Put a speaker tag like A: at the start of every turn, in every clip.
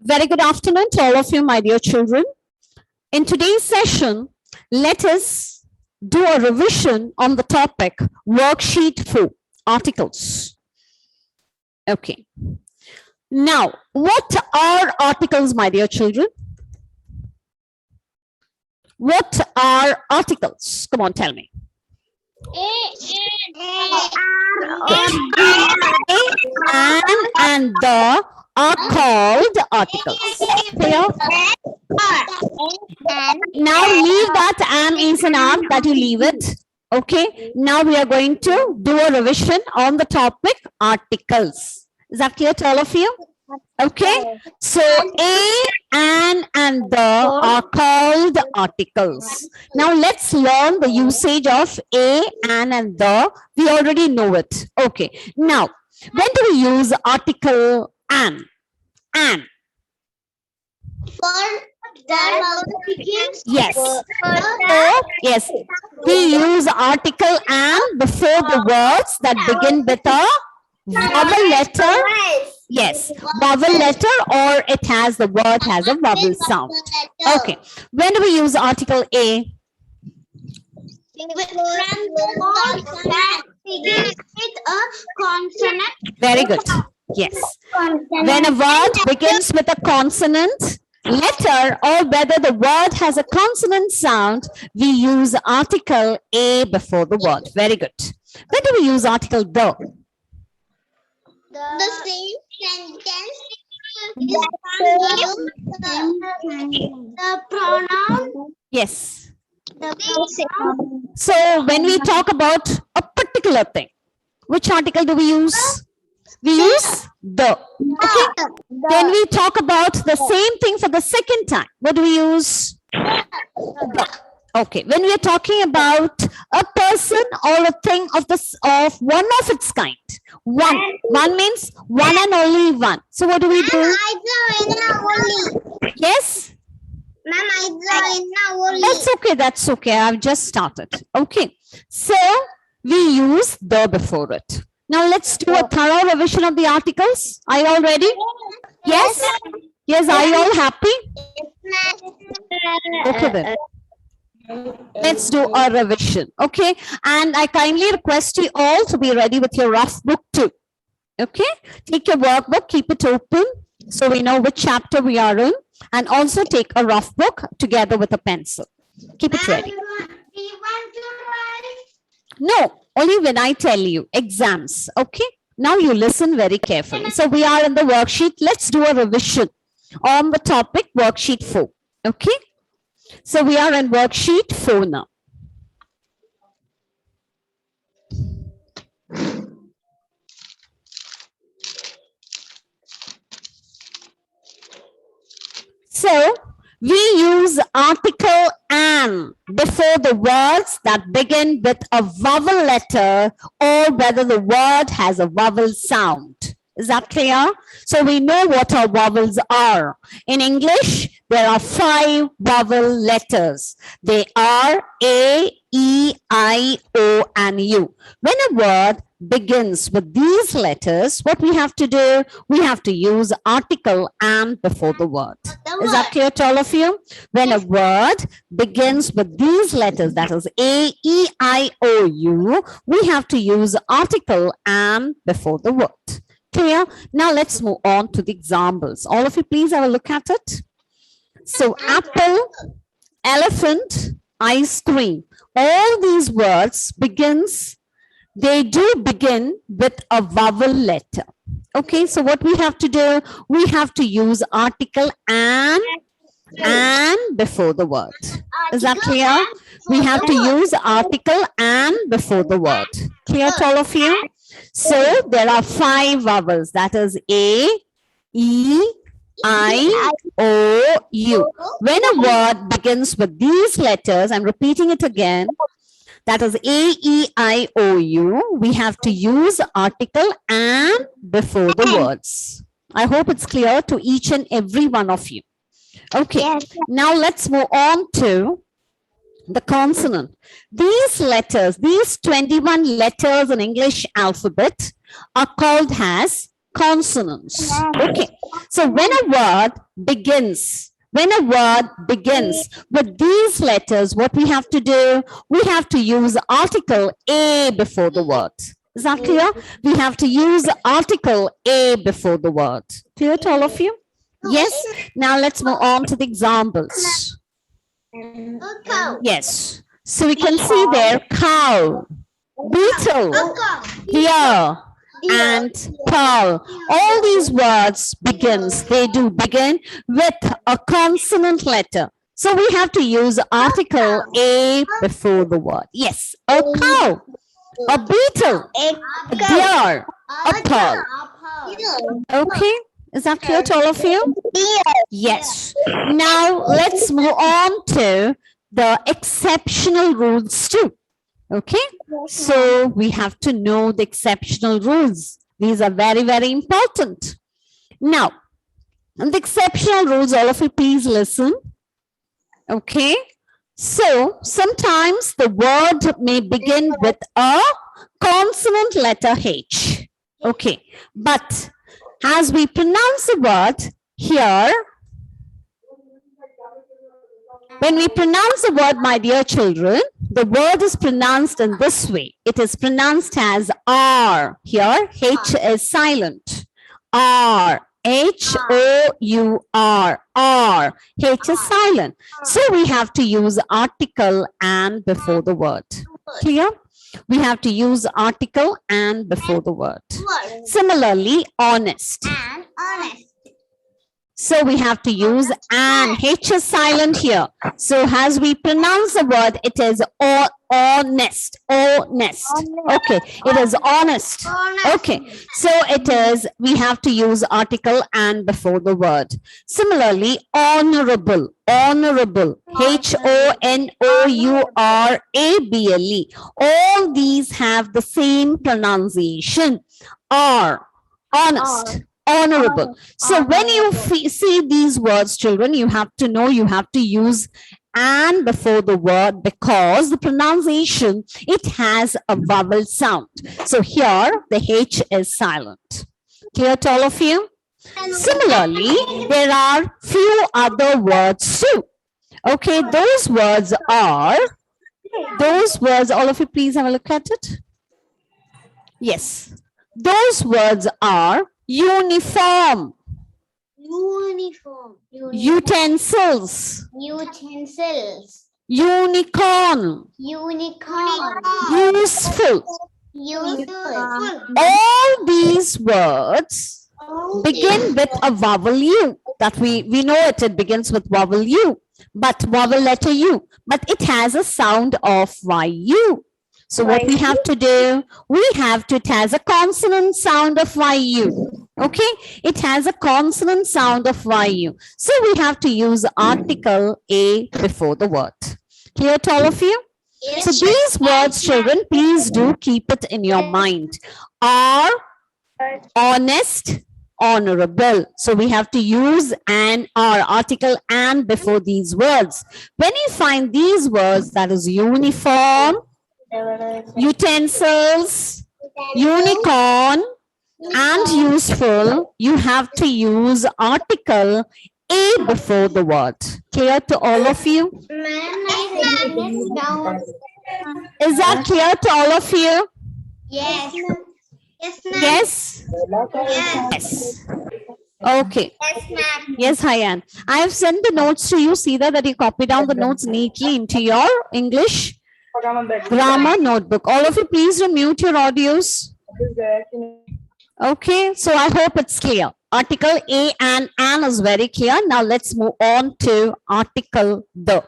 A: Very good afternoon to all of you, my dear children. In today's session, let us do a revision on the topic worksheet 4, articles. Okay. Now, what are articles, my dear children? What are articles? Come on, tell me. And the are called articles. Clear? Now leave that and is an arm that you leave it. Okay. Now we are going to do a revision on the topic articles. Is that clear to all of you? Okay. So a, and the are called articles. Now let's learn the usage of a, and the. We already know it. Okay. Now, when do we use article an? An. Yes. So, yes. We use article an before the words that begin with a vowel letter. Yes, vowel letter, or it has the word has a vowel sound. Okay. When do we use article a? Very good. Yes. When a word begins with a consonant letter, or whether the word has a consonant sound, we use article a before the word. Very good. When do we use article the?
B: The same sentence the pronoun.
A: Yes.
B: The pronoun.
A: So when we talk about a particular thing, which article do we use? We use the. Okay. When we talk about the same thing for the second time, what do we use? The. Okay. When we are talking about a person or a thing of one of its kind. One means one and only one. So what do we do? Yes? That's okay. That's okay. I've just started. Okay. So we use the before it. Now let's do a thorough revision of the articles. Are you all ready? Yes? Yes, are you all happy? Okay then. Let's do a revision. Okay. And I kindly request you all to be ready with your rough book too. Okay. Take your workbook, keep it open so we know which chapter we are in, and also take a rough book together with a pencil. Keep it ready. No, only when I tell you exams. Okay. Now you listen very carefully. So we are in the worksheet. Let's do a revision on the topic worksheet 4. Okay. So we are in worksheet 4 now. So we use article an before the words that begin with a vowel letter, or whether the word has a vowel sound. Is that clear? So we know what our vowels are. In English, there are 5 vowel letters. They are A, E, I, O, and U. When a word begins with these letters, what we have to do? We have to use article an before the word. Is that clear to all of you? When a word begins with these letters, that is A, E, I, O, U, we have to use article an before the word. Clear? Now let's move on to the examples. All of you please have a look at it. So apple, elephant, ice cream. All these words they do begin with a vowel letter. Okay, so what we have to do? We have to use article an before the word. Is that clear? We have to use article an before the word. Clear to all of you? So there are 5 vowels, that is A, E, I, O, U. When a word begins with these letters, I'm repeating it again, that is A, E, I, O, U, we have to use article an before the words. I hope it's clear to each and every one of you. Okay, now let's move on to the consonant. These letters, these 21 letters in English alphabet are called as Consonants. Okay. So when a word begins with these letters, what we have to do? We have to use article A before the word. Is that clear? We have to use article A before the word. Clear to all of you? Yes. Now let's move on to the examples. Yes. So we can see there cow, beetle, deer, and pearl. All these words they do begin with a consonant letter. So we have to use article A before the word. Yes, a cow, a beetle, a deer, a pearl. Okay, is that clear to all of you? Yes. Now let's move on to the exceptional rules too. Okay, so we have to know the exceptional rules. These are very, very important. Now, the exceptional rules, all of you please listen. Okay, so sometimes the word may begin with a consonant letter H. Okay, but as we pronounce the word here, when we pronounce the word, my dear children, the word is pronounced in this way. It is pronounced as R. Here, H is silent. R. H-O-U-R. R. H is silent. So we have to use article and before the word. Clear? We have to use article and before the word. Similarly, honest.
B: And honest.
A: So we have to use and. H is silent here. So as we pronounce the word, it is honest. Honest. Okay. It is honest. Okay. So it is, we have to use article and before the word. Similarly, honorable. Honorable. H-O-N-O-U-R-A-B-L-E. All these have the same pronunciation. R. Honest. Honorable. So when you see these words, children, you have to know you have to use and before the word because the pronunciation, it has a vowel sound. So here the H is silent. Clear to all of you? Similarly, there are few other words too. Okay, those words, all of you please have a look at it. Yes, those words are uniform, utensils, unicorn, useful. All these words begin with a vowel U. That we know it begins with vowel U, but vowel letter U, but it has a sound of YU. So what we have to do, it has a consonant sound of YU. Okay, it has a consonant sound of YU. So we have to use article A before the word. Clear to all of you? So these words, children, please do keep it in your mind. Are, honest, honorable. So we have to use an or article and before these words. When you find these words, that is uniform, utensils, unicorn, and useful, you have to use article A before the word. Clear to all of you? Is that clear to all of you?
B: Yes. Yes, ma'am.
A: Yes? Yes. Okay.
B: Yes, ma'am.
A: Yes, Hayan. I have sent the notes to you. See that you copy down the notes neatly into your English grammar notebook. All of you, please mute your audios. Okay, so I hope it's clear. Article A and an is very clear. Now let's move on to article the.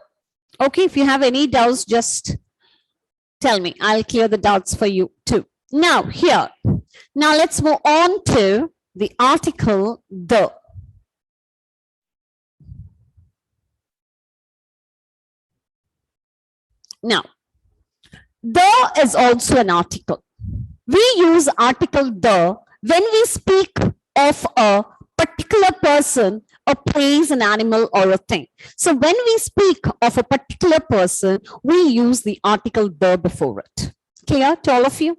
A: Okay, if you have any doubts, just tell me. I'll clear the doubts for you too. Now here, now let's move on to the article the. Now, the is also an article. We use article the when we speak of a particular person, a place, an animal, or a thing. So when we speak of a particular person, we use the article the before it. Clear to all of you?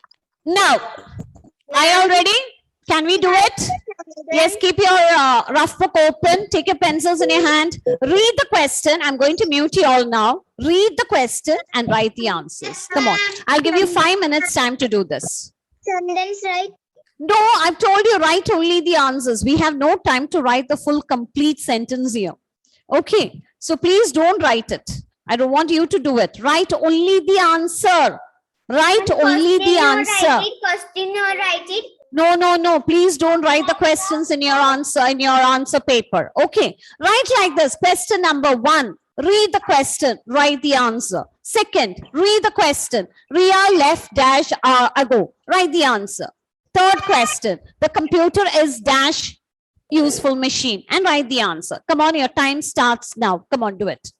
A: Now, are you all ready? Can we do it? Yes, keep your rough book open. Take your pencils in your hand. Read the question. I'm going to mute you all now. Read the question and write the answers. Come on. I'll give you 5 minutes time to do this.
B: Sentence right.
A: No, I've told you, write only the answers. We have no time to write the full complete sentence here. Okay. So please don't write it. I don't want you to do it. Write only the answer. Write only the answer.
B: Question or write it.
A: No, no, no. Please don't write the questions in your answer paper. Okay. Write like this. Question number 1. Read the question. Write the answer. Second, read the question. Ria left dash ago. Write the answer. Third question. The computer is dash useful machine and write the answer. Come on, your time starts now. Come on, do it.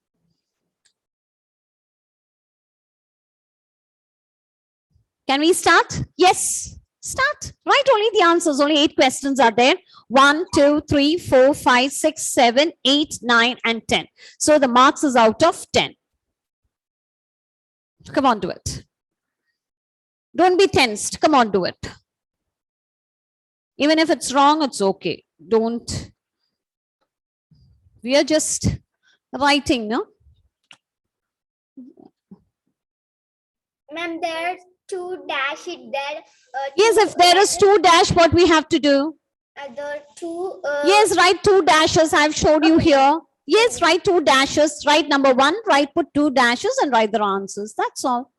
A: Can we start? Yes. Start. Write only the answers. Only 8 questions are there. 1, 2, 3, 4, 5, 6, 7, 8, 9, and 10. So the marks is out of 10. Come on, do it. Don't be tensed. Come on, do it. Even if it's wrong, it's okay. Don't. We are just writing, no?
B: Ma'am, there's 2 dash it there.
A: Yes, if there is 2 dash, what we have to do?
B: The 2.
A: Yes, write 2 dashes. I've showed you here. Yes, write 2 dashes. Write number 1, write put 2 dashes and write the answers. That's all.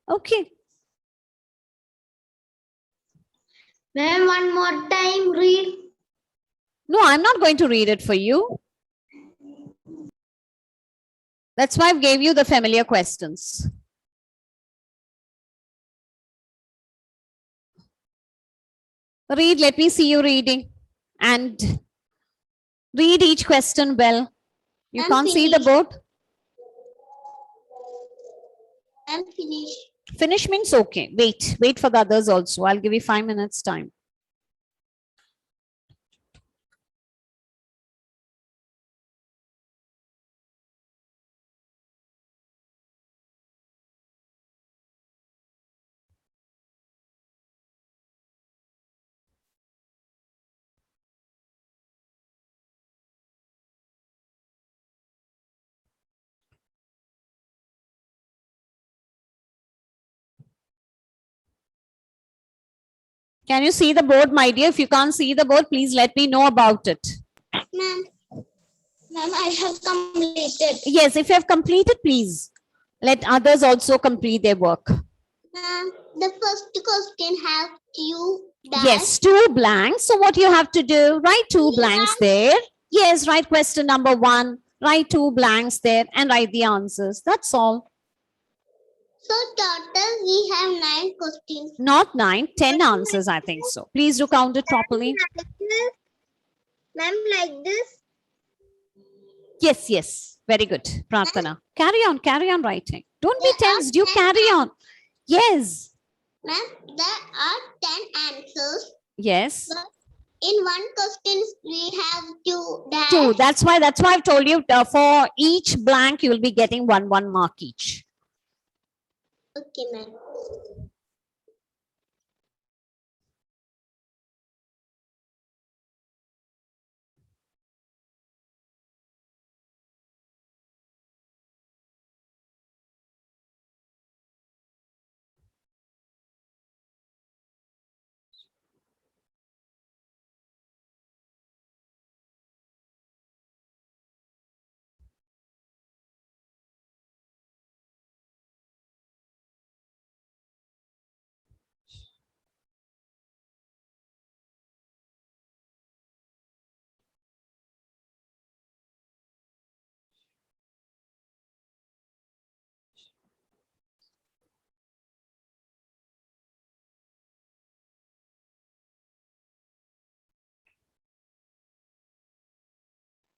A: Okay.
B: Ma'am, one more time read.
A: No, I'm not going to read it for you. That's why I gave you the familiar questions. Read, let me see you reading. And read each question well. You can't see the board?
B: I'm finished.
A: Finish means okay. Wait for the others also. I'll give you 5 minutes time. Can you see the board, my dear? If you can't see the board, please let me know about it.
B: Ma'am, I have completed.
A: Yes, if you have completed, please let others also complete their work.
B: Ma'am, the first question has 2 dash.
A: Yes, 2 blanks. So what you have to do, write 2 blanks there. Yes, write question number 1, write 2 blanks there and write the answers. That's all.
B: So total we have 9 questions.
A: Not 9, 10 answers, I think so. Please do count it properly.
B: Ma'am, like this?
A: Yes, yes. Very good, Pratana. Carry on writing. Don't be tensed. You carry on. Yes.
B: Ma'am, there are 10 answers.
A: Yes.
B: But in one question, we have 2 dash.
A: 2. That's why I've told you for each blank, you will be getting 1 mark each.
B: Okay, ma'am.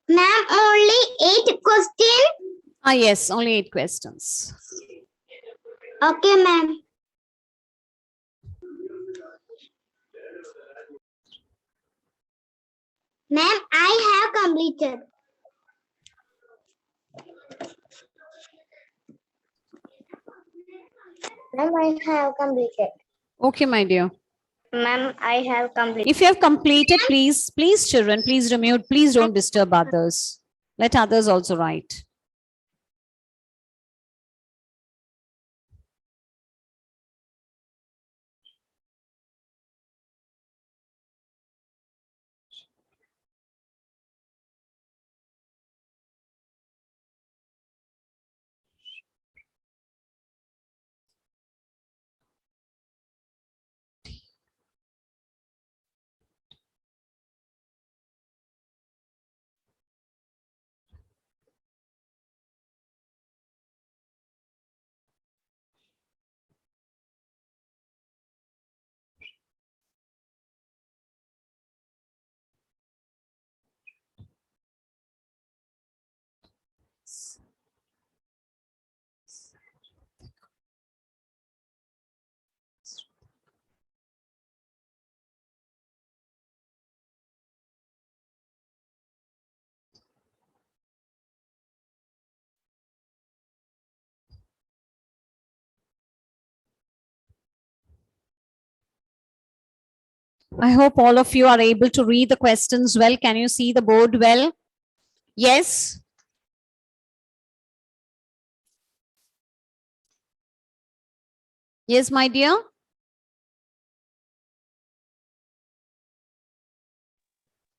B: Ma'am, only 8 questions.
A: Yes, only 8 questions.
B: Okay, ma'am. Ma'am, I have completed. Ma'am, I have completed.
A: Okay, my dear.
B: Ma'am, I have completed.
A: If you have completed, please, children, please remute. Please don't disturb others. Let others also write. I hope all of you are able to read the questions well. Can you see the board well? Yes. Yes, my dear.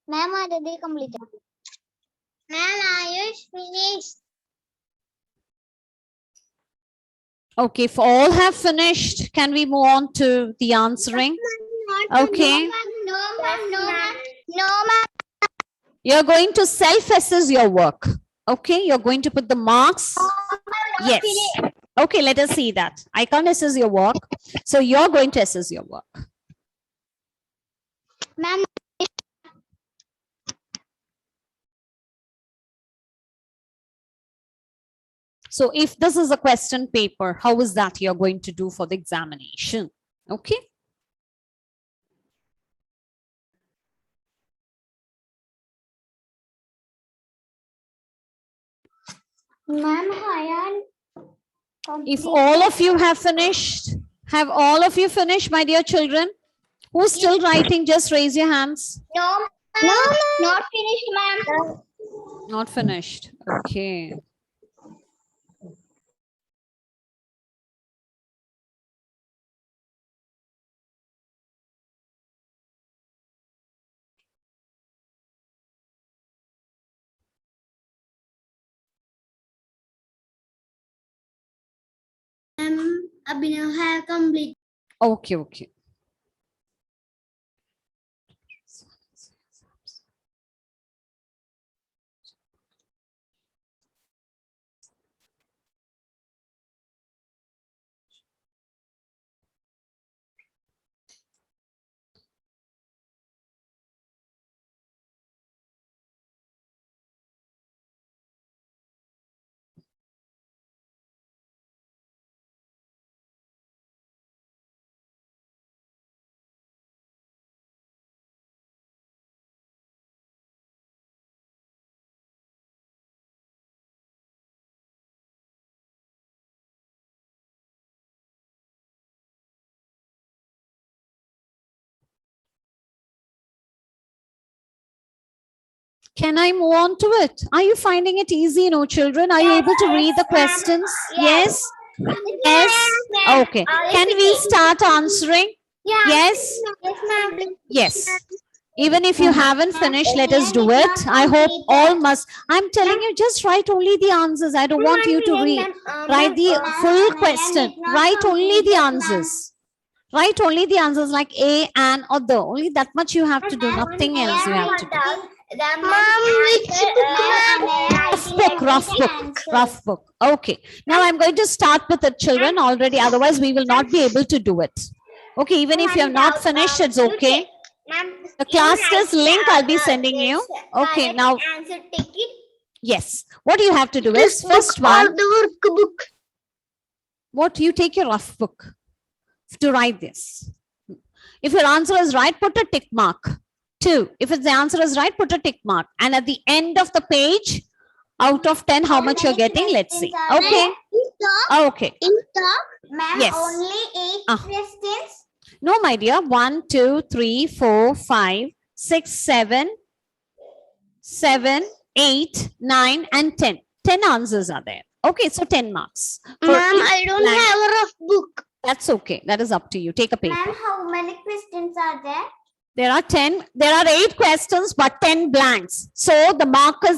B: Ma'am, I already completed. Ma'am, I just finished.
A: Okay, if all have finished, can we move on to the answering? Okay.
B: No, ma'am. No, ma'am. No, ma'am.
A: You're going to self-assess your work. Okay, you're going to put the marks. Yes. Okay, let us see that. I can't assess your work. So you're going to assess your work.
B: Ma'am,
A: So if this is a question paper, how is that you're going to do for the examination? Okay.
B: Hayan.
A: If all of you have finished, have all of you finished, my dear children? Who's still writing? Just raise your hands.
B: No, ma'am. Not finished, ma'am.
A: Not finished. Okay.
B: Abhinav have completed.
A: Okay, okay. Can I move on to it? Are you finding it easy, no children? Are you able to read the questions? Yes? Yes? Okay. Can we start answering? Yes?
B: Yes, ma'am.
A: Yes. Even if you haven't finished, let us do it. I hope all must. I'm telling you, just write only the answers. I don't want you to write the full question. Write only the answers. Write only the answers like A, and, or the. Only that much you have to do. Nothing else you have to do. Rough book. Okay. Now I'm going to start with the children already. Otherwise, we will not be able to do it. Okay. Even if you have not finished, it's okay. The class test link I'll be sending you. Okay. Now, yes. What you have to do is first one.
B: The workbook.
A: What you take your rough book to write this. If your answer is right, put a tick mark. 2. If the answer is right, put a tick mark. And at the end of the page, out of 10, how much you're getting? Let's see. Okay. Okay.
B: In talk, ma'am,
A: Yes.
B: only 8 questions.
A: No, my dear. 1, 2, 3, 4, 5, 6, 7, 8, 9, and 10. 10 answers are there. Okay, so 10 marks. For
B: Ma'am,
A: each
B: I don't
A: blank.
B: have a rough book.
A: That's okay. That is up to you. Take a paper.
C: Ma'am, how many questions are there?
A: There are 10. There are 8 questions, but 10 blanks. So the marks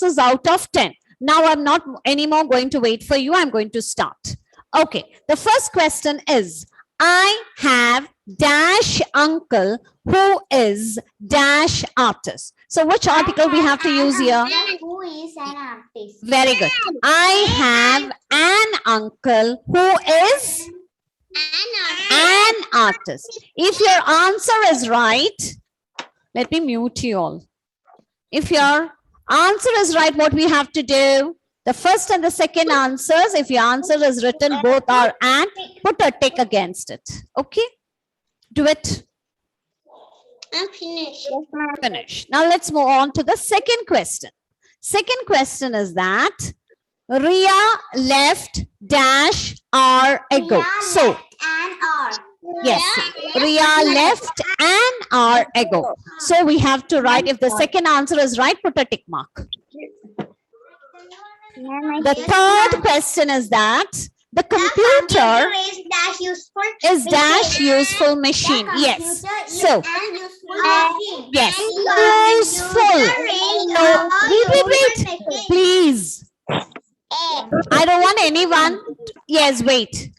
A: is out of 10. Now I'm not anymore going to wait for you. I'm going to start. Okay. The first question is, I have dash uncle who is dash artist. So which article we have to use here?
C: Who is an artist?
A: Very good. I have an uncle who is an artist. If your answer is right, let me mute you all. If your answer is right, what we have to do? The first and the second answers, if your answer is written, both are and, put a tick against it. Okay? Do it.
B: I'm finished.
A: Finish. Now let's move on to the second question. Second question is that Ria left dash hour ago. So,
C: An hour.
A: yes, Ria left an hour ago. So we have to write, if the second answer is right, put a tick mark. The third question is that the computer is dash useful machine. Yes. So, yes, useful. No, wait. Please. I don't want anyone. Yes, wait.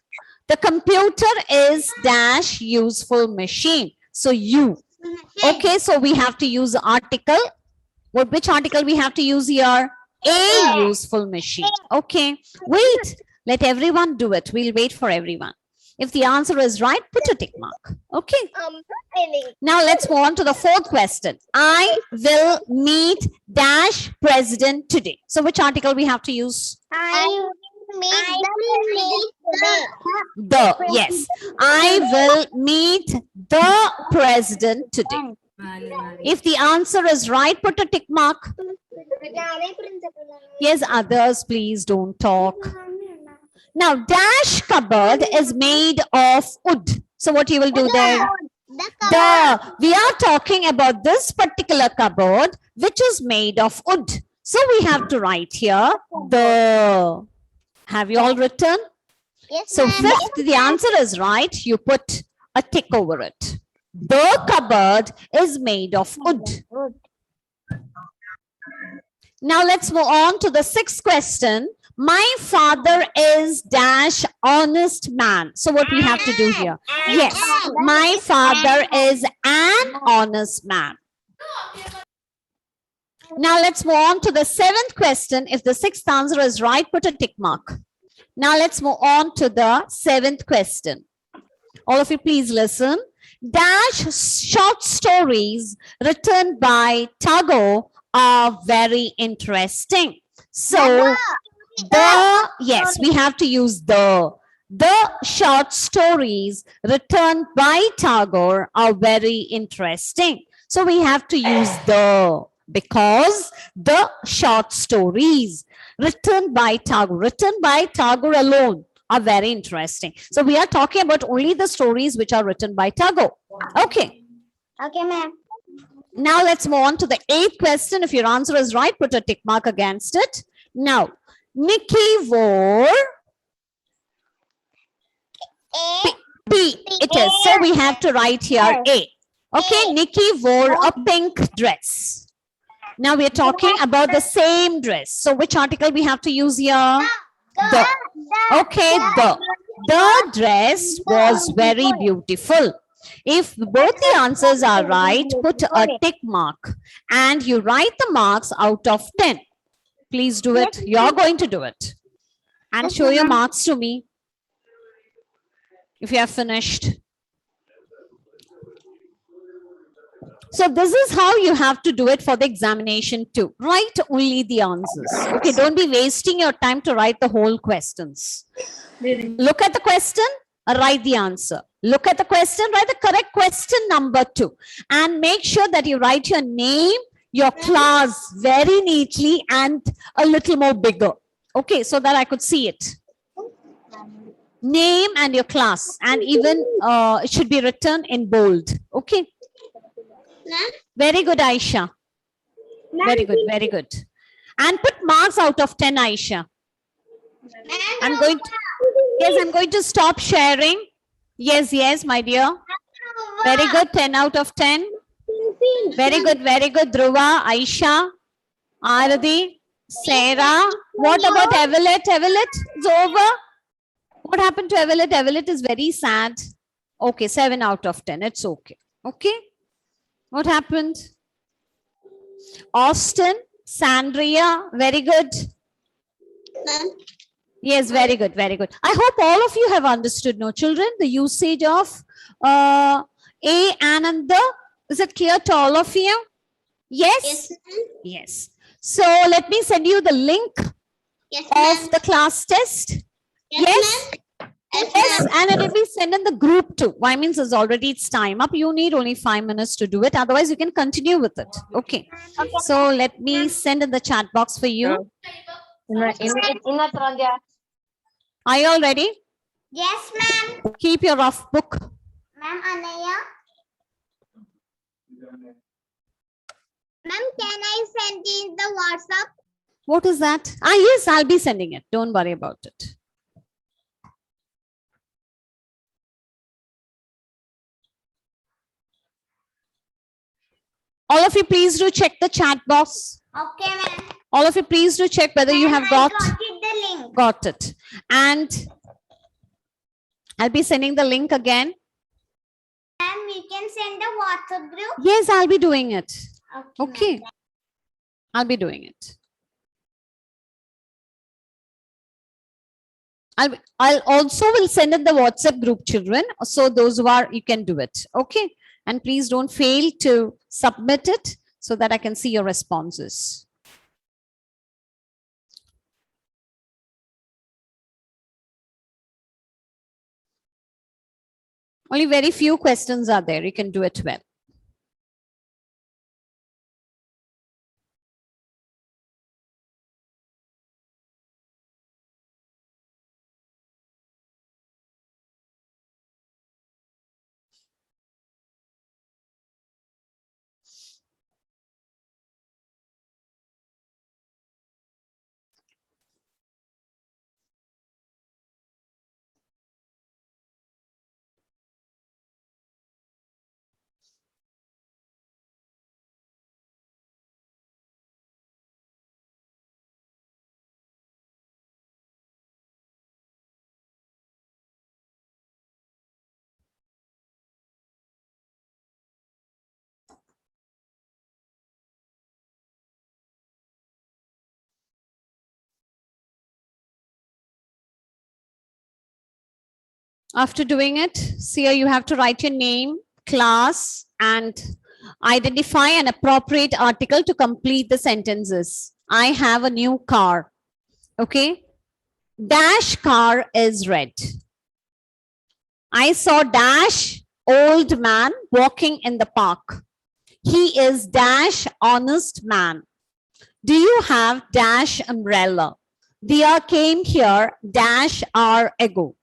A: The computer is dash useful machine. So you. Okay, so we have to use the article. Which article we have to use here? A useful machine. Okay, wait. Let everyone do it. We'll wait for everyone. If the answer is right, put a tick mark. Okay. Now let's move on to the fourth question. I will meet dash president today. So which article we have to use? The, yes. I will meet the president today. If the answer is right, put a tick mark. Yes, others, please don't talk. Now, dash cupboard is made of wood. So what you will do there? We are talking about this particular cupboard, which is made of wood. So we have to write here the. Have you all written?
B: Yes,
A: So fifth, the answer is right. You put a tick over it. The cupboard is made of wood. Now let's move on to the sixth question. My father is dash honest man. So what we have to do here? Yes, my father is an honest man. Now let's move on to the seventh question. If the sixth answer is right, put a tick mark. Now let's move on to the seventh question. All of you, please listen. Dash short stories written by Tagore are very interesting. So yes, we have to use the short stories written by Tagore are very interesting. So we have to use the, because the short stories written by Tagore alone are very interesting. So we are talking about only the stories which are written by Tagore. Okay.
C: Okay, ma'am.
A: Now let's move on to the eighth question. If your answer is right, put a tick mark against it. Now, Nikki wore P. It is. So we have to write here A. Okay, Nikki wore a pink dress. Now we are talking about the same dress. So which article we have to use here? The. Okay, the dress was very beautiful. If both the answers are right, put a tick mark and you write the marks out of 10. Please do it. You're going to do it. And show your marks to me if you have finished. So this is how you have to do it for the examination too. Write only the answers. Okay, don't be wasting your time to write the whole questions. Look at the question, write the answer. Look at the question, write the correct question number 2. And make sure that you write your name, your class very neatly and a little more bigger. Okay, so that I could see it. name and your class, and even it should be written in bold. Okay.
B: Ma'am.
A: Very good, Aisha. Very good, very good. And put marks out of 10, Aisha. I'm going to, yes, I'm going to stop sharing. Yes, yes, my dear. Very good, 10 out of 10. Very good, Dhruva, Aisha, Aradi, Sarah. What about Evelyn? Evelyn, it's over. What happened to Evelyn? Evelyn is very sad. Okay, 7 out of 10. It's okay. Okay. What happened? Austin, Sandria, very good.
B: Ma'am.
A: Yes, very good, very good. I hope all of you have understood, no children, the usage of a and the. Is it clear to all of you? Yes?
B: Yes, ma'am.
A: Yes. So let me send you the link
B: Yes,
A: of
B: ma'am.
A: the class test. Yes?
B: ma'am. Yes,
A: Yes,
B: ma'am.
A: and it will be sent in the group too. Why means it's already it's time up. You need only 5 minutes to do it. Otherwise, you can continue with it. Okay. So let me send in the chat box for you. Are you all ready?
C: Yes, ma'am.
A: Keep your rough book.
C: Ma'am, Anaya. Ma'am, can I send in the WhatsApp?
A: What is that? Ah, yes, I'll be sending it. Don't worry about it. All of you, please do check the chat box.
C: Okay, ma'am.
A: All of you, please do check whether you have
C: I
A: got
C: it, the link.
A: it. And I'll be sending the link again.
C: Ma'am, you can send a WhatsApp group.
A: Yes, I'll be doing it.
C: Okay.
A: Okay. I'll be doing it. I'll also will send in the WhatsApp group, children. So those who are, you can do it. Okay. And please don't fail to submit it so that I can see your responses. Only very few questions are there. You can do it well. After doing it, see here you have to write your name, class, and identify an appropriate article to complete the sentences. I have a new car. Okay. Dash car is red. I saw dash old man walking in the park. He is dash honest man. Do you have dash umbrella? Deer came here dash hour ago.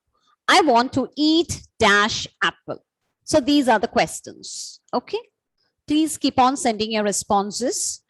A: I want to eat dash apple. So these are the questions. Okay. Please keep on sending your responses.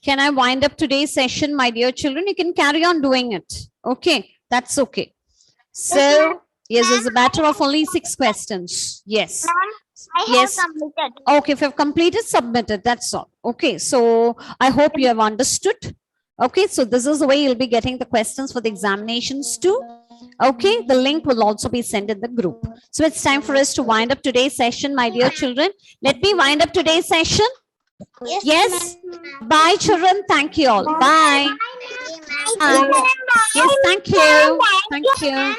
A: Can I wind up today's session, my dear children? You can carry on doing it. Okay, that's okay. So, yes, it's a matter of only 6 questions. Yes.
C: I
A: Yes.
C: have completed.
A: Okay, if you've completed, submit it. That's all. Okay, so I hope you have understood. Okay, so this is the way you'll be getting the questions for the examinations too. Okay, the link will also be sent in the group. So it's time for us to wind up today's session, my dear children. Let me wind up today's session. Yes. Bye, children. Thank you all. Bye. Bye. Yes, thank you. Thank you.